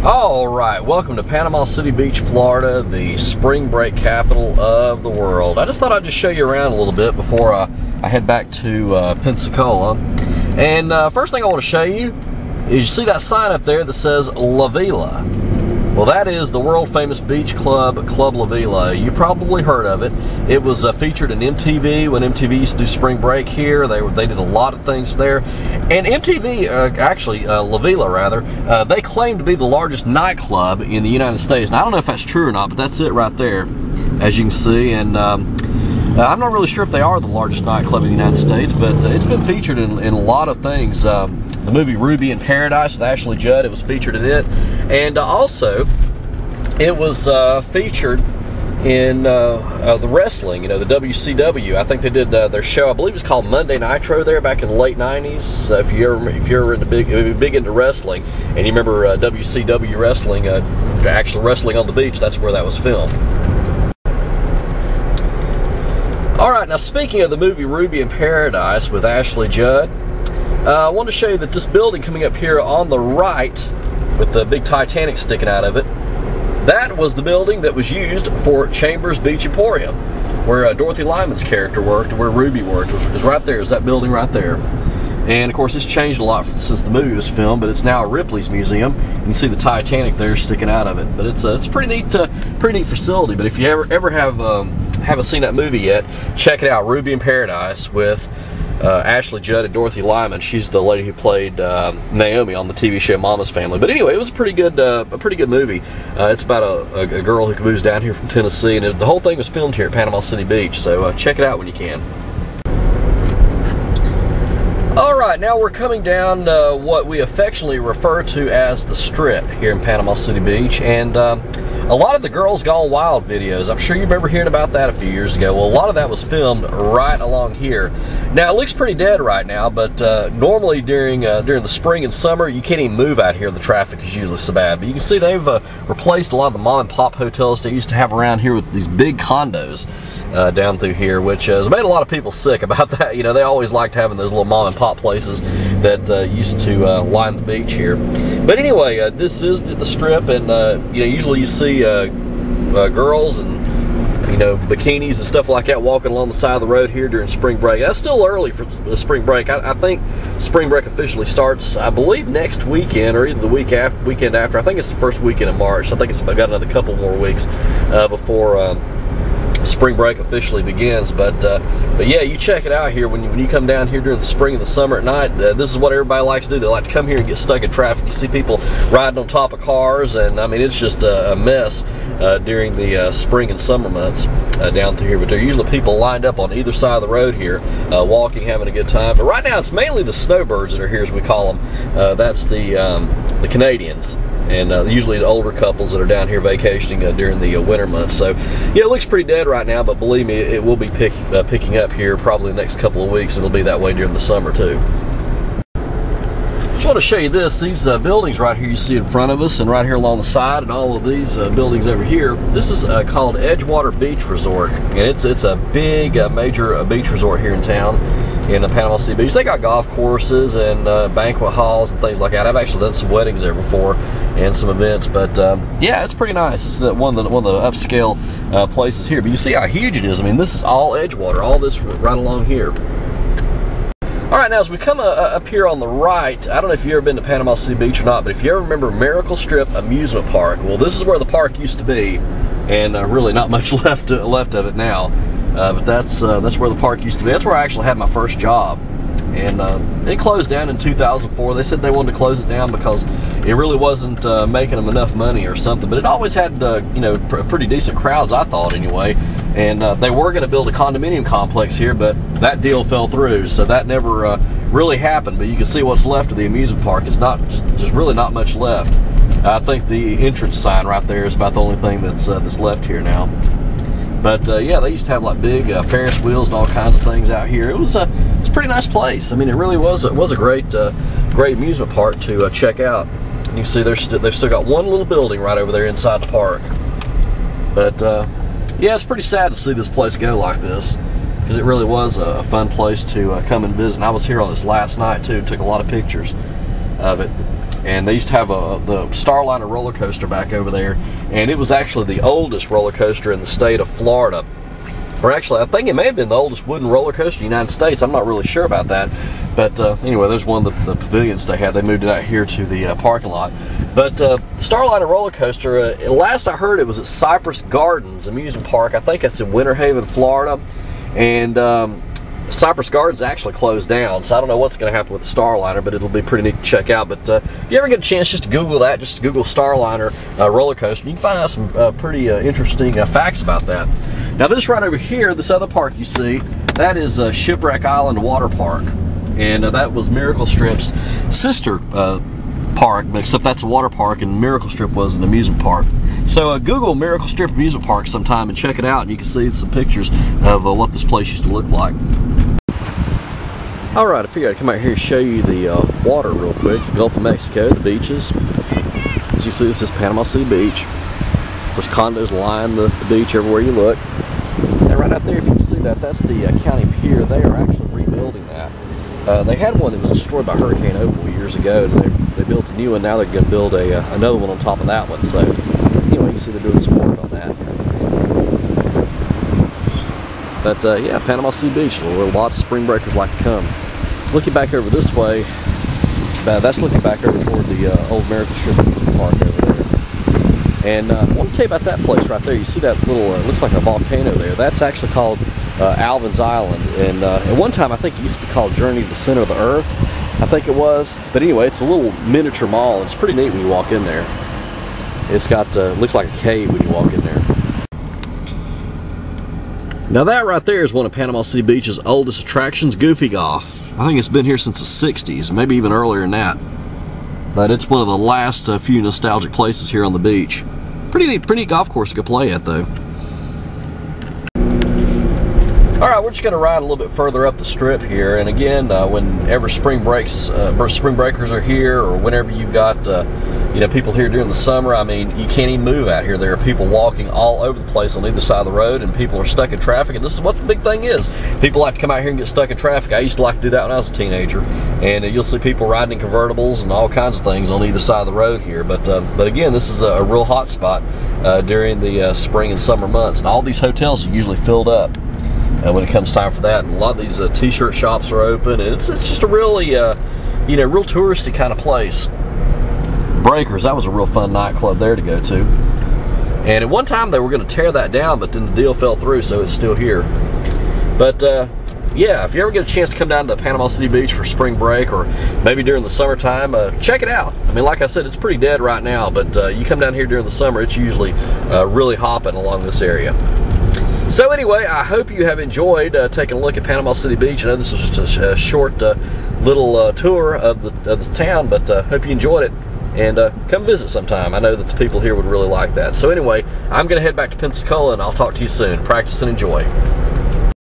Alright, welcome to Panama City Beach, Florida, the spring break capital of the world. I just thought I'd just show you around a little bit before I head back to Pensacola. And first thing I want to show you is you see that sign up there that says La Vela. Well, that is the world famous beach club, Club La Vela. You probably heard of it. It was featured in MTV when MTV used to do spring break here. They did a lot of things there. And MTV, La Vela rather, they claim to be the largest nightclub in the United States. Now, I don't know if that's true or not, but that's it right there, as you can see. And I'm not really sure if they are the largest nightclub in the United States, but it's been featured in a lot of things. The movie Ruby in Paradise with Ashley Judd, it was featured in it. And also, it was featured in the wrestling, you know, the WCW. I think they did their show, I believe it was called Monday Nitro there back in the late 90s. So if you're into big into wrestling, and you remember WCW wrestling, actually wrestling on the beach, that's where that was filmed. Alright, now speaking of the movie Ruby in Paradise with Ashley Judd, I want to show you that this building coming up here on the right with the big Titanic sticking out of it, that was the building that was used for Chambers Beach Emporium, where Dorothy Lyman's character worked, where Ruby worked, which is right there, is that building right there. And of course it's changed a lot since the movie was filmed, but it's now a Ripley's Museum. You can see the Titanic there sticking out of it. But it's a pretty neat facility. But if you ever haven't seen that movie yet, check it out, Ruby in Paradise with Ashley Judd and Dorothy Lyman. She's the lady who played Naomi on the TV show Mama's Family. But anyway, it was a pretty good movie. It's about a girl who moves down here from Tennessee, and the whole thing was filmed here at Panama City Beach. So check it out when you can. Alright, now we're coming down what we affectionately refer to as the Strip here in Panama City Beach, and a lot of the Girls Gone Wild videos, I'm sure you remember hearing about that a few years ago. Well, a lot of that was filmed right along here. Now, it looks pretty dead right now, but normally during the spring and summer, you can't even move out here. The traffic is usually so bad. But you can see they've replaced a lot of the mom and pop hotels they used to have around here with these big condos down through here, which has made a lot of people sick about that. You know, they always liked having those little mom and pop places that used to line the beach here. But anyway, this is the Strip, and you know, usually you see girls and, you know, bikinis and stuff like that walking along the side of the road here during spring break. That's still early for the spring break. I think spring break officially starts, I believe, next weekend or either the weekend after. I think it's the first weekend of March. I think it's got another couple more weeks before spring break officially begins. But yeah, you check it out here when you come down here during the spring and the summer at night. This is what everybody likes to do. They like to come here and get stuck in traffic. You see people riding on top of cars, and I mean, it's just a mess during the spring and summer months down through here. But there are usually people lined up on either side of the road here, walking, having a good time. But right now it's mainly the snowbirds that are here, as we call them. That's the Canadians, and usually the older couples that are down here vacationing during the winter months. So yeah, it looks pretty dead right now, but believe me, it will be picking up here probably the next couple of weeks. It'll be that way during the summer too. I want to show you this. These buildings right here you see in front of us, and right here along the side, and all of these buildings over here, this is called Edgewater Beach Resort, and it's a big major beach resort here in town in the Panama City Beach. They got golf courses and banquet halls and things like that. I've actually done some weddings there before and some events, but yeah, it's pretty nice. It's one of the upscale places here. But you see how huge it is. I mean, this is all Edgewater, all this right along here. Alright, now as we come up here on the right, I don't know if you've ever been to Panama City Beach or not, but if you ever remember Miracle Strip Amusement Park, well, this is where the park used to be, and really not much left of it now. But that's where the park used to be. That's where I actually had my first job, and it closed down in 2004. They said they wanted to close it down because it really wasn't making them enough money or something. But it always had you know, pretty decent crowds, I thought anyway. And they were going to build a condominium complex here, but that deal fell through, so that never really happened. But you can see what's left of the amusement park. It's not just really not much left. I think the entrance sign right there is about the only thing that's left here now. But yeah, they used to have like big Ferris wheels and all kinds of things out here. It was a pretty nice place. I mean, it really was. It was a great amusement park to check out. And you can see they've still got one little building right over there inside the park. But yeah, it's pretty sad to see this place go like this, because it really was a fun place to come and visit. And I was here on this last night too, took a lot of pictures of it. and they used to have the Starliner roller coaster back over there, and it was actually the oldest roller coaster in the state of Florida. Or actually, I think it may have been the oldest wooden roller coaster in the United States. I'm not really sure about that. But anyway, there's one of the pavilions they had. They moved it out here to the parking lot. But Starliner roller coaster, last I heard it was at Cypress Gardens Amusement Park. I think that's in Winter Haven, Florida. And Cypress Gardens actually closed down, so I don't know what's going to happen with the Starliner, but it'll be pretty neat to check out. But if you ever get a chance just to Google that, just Google Starliner roller coaster, you can find out some pretty interesting facts about that. Now this right over here, this other park you see, that is Shipwreck Island Water Park, and that was Miracle Strip's sister park, except that's a water park and Miracle Strip was an amusement park. So Google Miracle Strip Amusement Park sometime and check it out, and you can see some pictures of what this place used to look like. Alright, I figured I'd come out here and show you the water real quick, the Gulf of Mexico, the beaches. As you see, this is Panama City Beach. Of course, condos line the beach everywhere you look. And right out there, if you can see that, that's the county pier. They are actually rebuilding that. They had one that was destroyed by Hurricane Opal years ago, and they built a new one. Now they're going to build another one on top of that one. So anyway, you can see they're doing some work on that. But yeah, Panama City Beach, where a lot of spring breakers like to come. Looking back over this way, that's looking back over toward the old Miracle Strip Park over there. And I want to tell you about that place right there. You see that little, looks like a volcano there. That's actually called Alvin's Island. And at one time, I think it used to be called Journey to the Center of the Earth. I think it was. But anyway, it's a little miniature mall. It's pretty neat when you walk in there. It's got, looks like a cave when you walk in there. Now that right there is one of Panama City Beach's oldest attractions, Goofy Golf. I think it's been here since the 60s, maybe even earlier than that. But it's one of the last few nostalgic places here on the beach. Pretty neat golf course to go play at, though. Alright, we're just going to ride a little bit further up the strip here, and again, whenever spring breakers are here, or whenever you've got you know, people here during the summer, I mean, you can't even move out here. There are people walking all over the place on either side of the road, and people are stuck in traffic, and this is what the big thing is. People like to come out here and get stuck in traffic. I used to like to do that when I was a teenager, and you'll see people riding in convertibles and all kinds of things on either side of the road here. But again, this is a real hot spot during the spring and summer months, and all these hotels are usually filled up when it comes time for that. And a lot of these t-shirt shops are open, and it's just a really you know, real touristy kind of place. Breakers, that was a real fun nightclub there to go to. And at one time they were going to tear that down, but then the deal fell through, so it's still here. But yeah, if you ever get a chance to come down to Panama City Beach for spring break, or maybe during the summertime, check it out. I mean, like I said, it's pretty dead right now, but you come down here during the summer, it's usually really hopping along this area. So anyway, I hope you have enjoyed taking a look at Panama City Beach. I know this was just a short little tour of the town, but hope you enjoyed it. And come visit sometime. I know that the people here would really like that. So anyway, I'm going to head back to Pensacola, and I'll talk to you soon. Practice and enjoy.